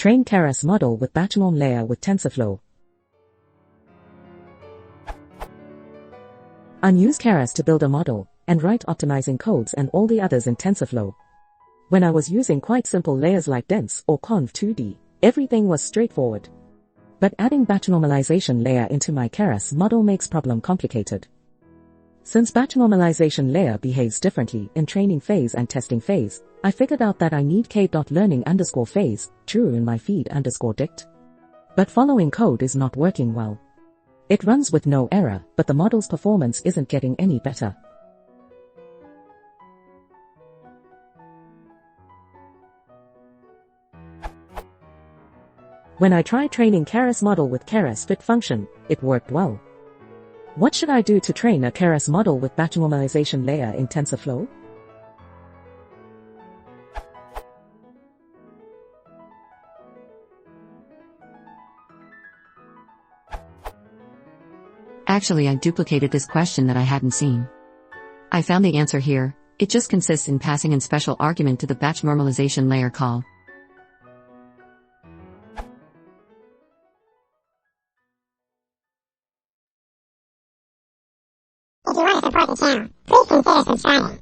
Train Keras model with BatchNorm layer with Tensorflow. Unuse Keras to build a model, and write optimizing codes and all the others in Tensorflow. When I was using quite simple layers like dense or conv 2D, everything was straightforward. But adding batch-normalization layer into my Keras model makes problem complicated. Since batch-normalization layer behaves differently in training phase and testing phase, I figured out that I need k.learning_phase true in my feed_dict. But following code is not working well. It runs with no error, but the model's performance isn't getting any better. When I tried training Keras model with Keras fit function, it worked well. What should I do to train a Keras model with batch-normalization layer in TensorFlow? Actually, I duplicated this question that I hadn't seen. I found the answer here. It just consists in passing in special argument to the batch normalization layer call. If you want to support the channel, please consider subscribing.